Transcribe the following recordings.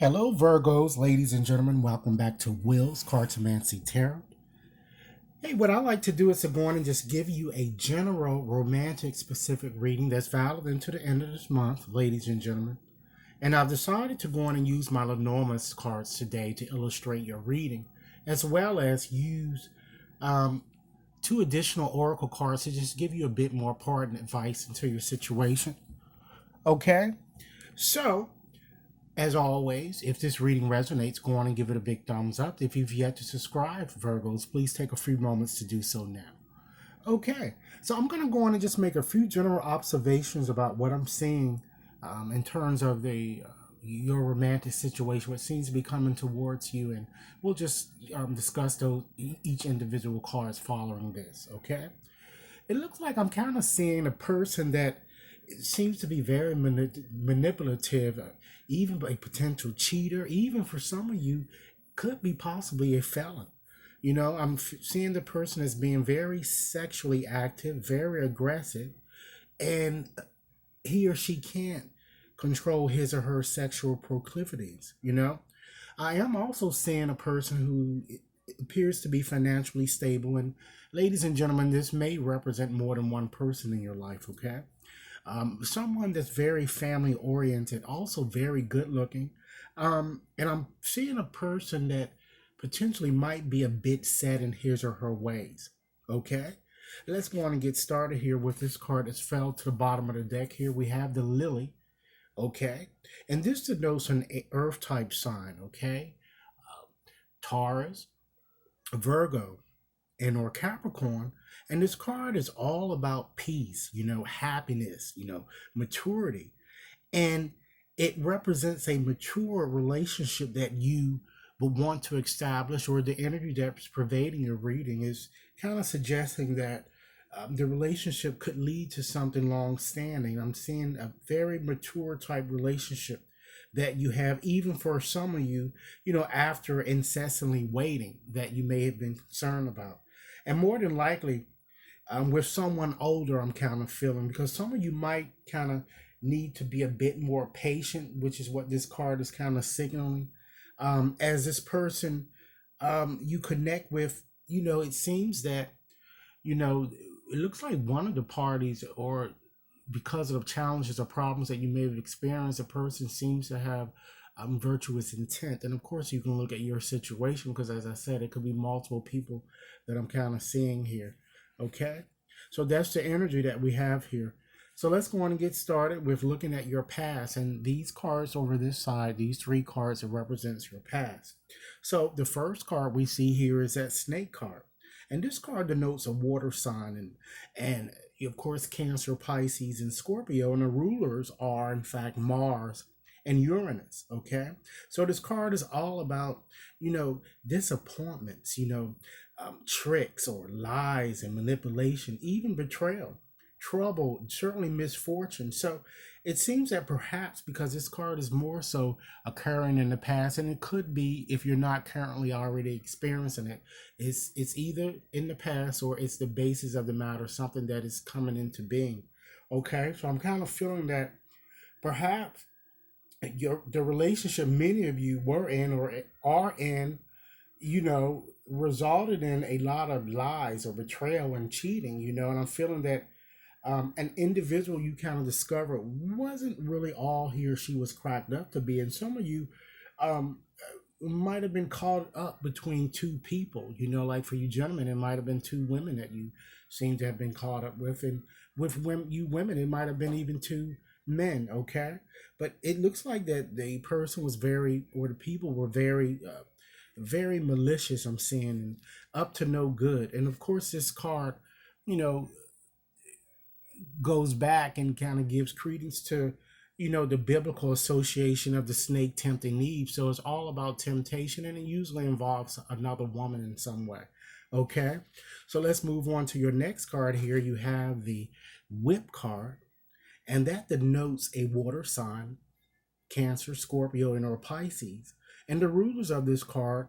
Hello, Virgos, ladies and gentlemen. Welcome back to Will's Cartomancy Tarot. Hey, what I like to do is to go on and just give you a general romantic specific reading that's valid into the end of this month, ladies and gentlemen. And I've decided to go on and use my Lenormand's cards today to illustrate your reading, as well as use um, two additional oracle cards to just give you a bit more part and advice into your situation. Okay? So, as always, if this reading resonates, go on and give it a big thumbs up. If you've yet to subscribe, Virgos, please take a few moments to do so now. Okay, so I'm going to go on and just make a few general observations about what I'm seeing in terms of the your romantic situation, what seems to be coming towards you, and we'll just discuss those each individual cards following this. Okay, it looks like I'm kind of seeing a person that seems to be very manipulative, even a potential cheater, even for some of you, could be possibly a felon. You know, I'm seeing the person as being very sexually active, very aggressive, and he or she can't control his or her sexual proclivities. You know, I am also seeing a person who appears to be financially stable. And ladies and gentlemen, this may represent more than one person in your life, okay? Someone that's very family oriented, also very good looking. And I'm seeing a person that potentially might be a bit set in his or her ways. Okay, let's go on and get started here with this card that's fell to the bottom of the deck. Here we have the lily. Okay, and this denotes an earth type sign. Okay, Taurus, Virgo, and or Capricorn. And this card is all about peace, happiness, maturity. And it represents a mature relationship that you would want to establish, or the energy that's pervading your reading is kind of suggesting that the relationship could lead to something long standing. I'm seeing a very mature type relationship that you have, even for some of you, after incessantly waiting that you may have been concerned about. And more than likely, with someone older, I'm kind of feeling, because some of you might kind of need to be a bit more patient, which is what this card is kind of signaling. As this person you connect with, it seems that, it looks like one of the parties, or because of challenges or problems that you may have experienced, a person seems to have virtuous intent. And of course, you can look at your situation, because as I said, it could be multiple people that I'm kind of seeing here. Okay, so that's the energy that we have here. So let's go on and get started with looking at your past. And these cards over this side, these three cards, it represents your past. So the first card we see here is that snake card. And this card denotes a water sign, and of course Cancer, Pisces, and Scorpio. And the rulers are in fact Mars and Uranus. Okay, so this card is all about disappointments, tricks or lies and manipulation, even betrayal, trouble, certainly misfortune. So it seems that perhaps because this card is more so occurring in the past, and it could be, if you're not currently already experiencing it, it's either in the past or it's the basis of the matter, something that is coming into being. Okay, so I'm kind of feeling that perhaps the relationship many of you were in or are in, resulted in a lot of lies or betrayal and cheating, and I'm feeling that an individual you kind of discovered wasn't really all he or she was cracked up to be. And some of you um, might have been caught up between two people, like for you gentlemen, it might have been two women that you seem to have been caught up with. And with you women, it might have been even two men, okay? But it looks like that the person was very, or the people were very, very malicious, I'm seeing, and up to no good. And of course, this card, you know, goes back and kind of gives credence to, the biblical association of the snake tempting Eve. So it's all about temptation, and it usually involves another woman in some way. Okay, so let's move on to your next card here. You have the whip card, and that denotes a water sign, Cancer, Scorpio, and or Pisces. And the rulers of this card,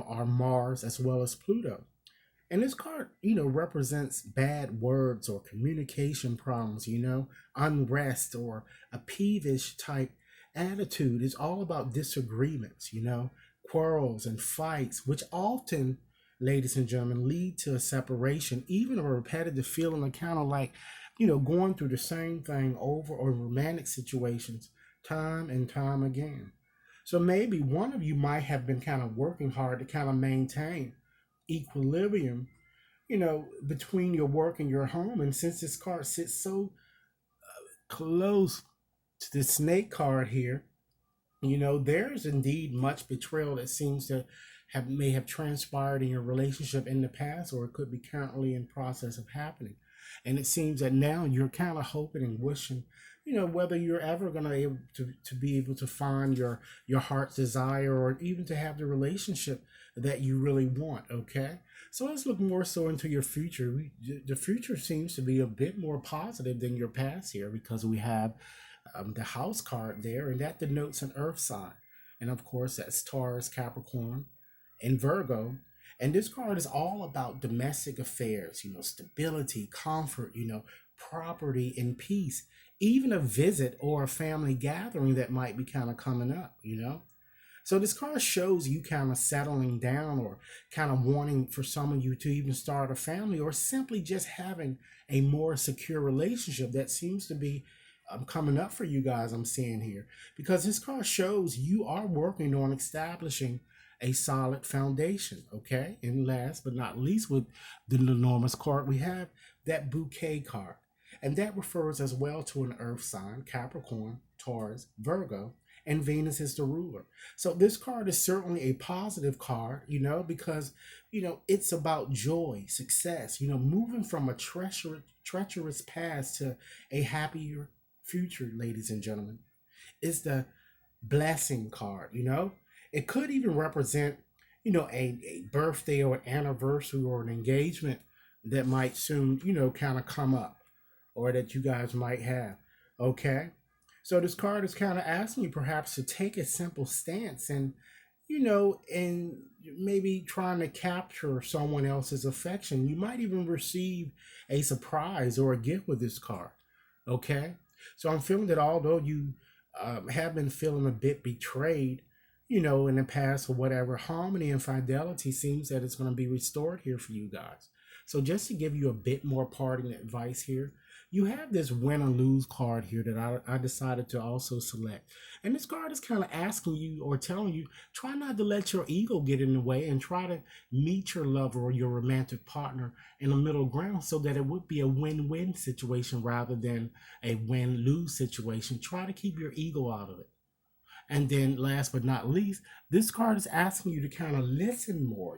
are Mars as well as Pluto. And this card, represents bad words or communication problems, unrest or a peevish type attitude is all about disagreements, quarrels and fights, which often, ladies and gentlemen, lead to a separation, even a repetitive feeling of kind of like, going through the same thing over or romantic situations time and time again. So maybe one of you might have been kind of working hard to kind of maintain equilibrium, between your work and your home. And since this card sits so close to the snake card here, there's indeed much betrayal that seems to may have transpired in your relationship in the past, or it could be currently in process of happening. And it seems that now you're kind of hoping and wishing, whether you're ever going to be able to find your heart's desire, or even to have the relationship that you really want. Okay, so let's look more so into your future. The future seems to be a bit more positive than your past here, because we have the house card there, and that denotes an earth sign. And of course, that's Taurus, Capricorn, and Virgo. And this card is all about domestic affairs, stability, comfort, property, and peace. Even a visit or a family gathering that might be kind of coming up. So this card shows you kind of settling down, or kind of wanting for some of you to even start a family, or simply just having a more secure relationship that seems to be coming up for you guys, I'm seeing here. Because this card shows you are working on establishing a solid foundation. Okay, and last but not least, with the enormous card, we have that bouquet card. And that refers as well to an earth sign, Capricorn, Taurus, Virgo, and Venus is the ruler. So this card is certainly a positive card, because, it's about joy, success, moving from a treacherous past to a happier future, ladies and gentlemen. Is the blessing card. It could even represent, a birthday or an anniversary or an engagement that might soon, kind of come up, or that you guys might have. Okay. So this card is kind of asking you perhaps to take a simple stance, and maybe trying to capture someone else's affection. You might even receive a surprise or a gift with this card. Okay. So I'm feeling that although you have been feeling a bit betrayed, in the past, or whatever, harmony and fidelity seems that it's going to be restored here for you guys. So just to give you a bit more parting advice here, you have this win or lose card here that I decided to also select. And this card is kind of asking you, or telling you, try not to let your ego get in the way, and try to meet your lover or your romantic partner in a middle ground, so that it would be a win-win situation rather than a win-lose situation. Try to keep your ego out of it. And then last but not least, this card is asking you to kind of listen more,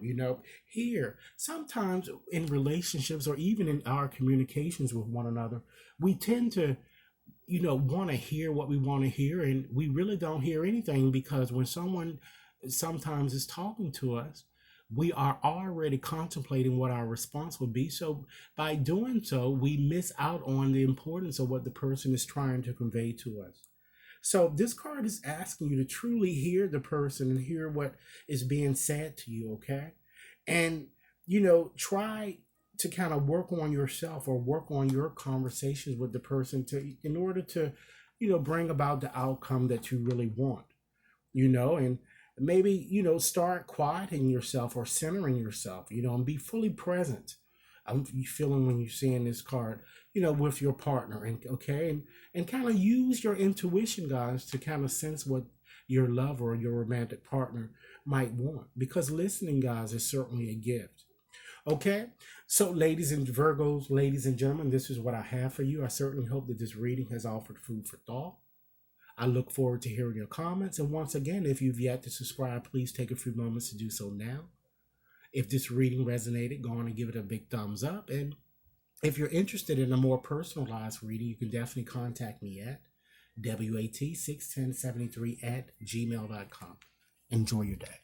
here. Sometimes in relationships, or even in our communications with one another, we tend to, want to hear what we want to hear, and we really don't hear anything, because when someone sometimes is talking to us, we are already contemplating what our response would be. So by doing so, we miss out on the importance of what the person is trying to convey to us. So this card is asking you to truly hear the person and hear what is being said to you, okay? And, try to kind of work on yourself, or work on your conversations with the person in order to, bring about the outcome that you really want, and maybe, start quieting yourself or centering yourself, and be fully present. I'm feeling when you're seeing this card, with your partner, and okay, and kind of use your intuition, guys, to kind of sense what your lover or your romantic partner might want, because listening, guys, is certainly a gift. Okay, so ladies and Virgos, ladies and gentlemen, this is what I have for you. I certainly hope that this reading has offered food for thought. I look forward to hearing your comments, and once again, if you've yet to subscribe, please take a few moments to do so now. If this reading resonated, go on and give it a big thumbs up. And if you're interested in a more personalized reading, you can definitely contact me at WAT61073 at gmail.com. Enjoy your day.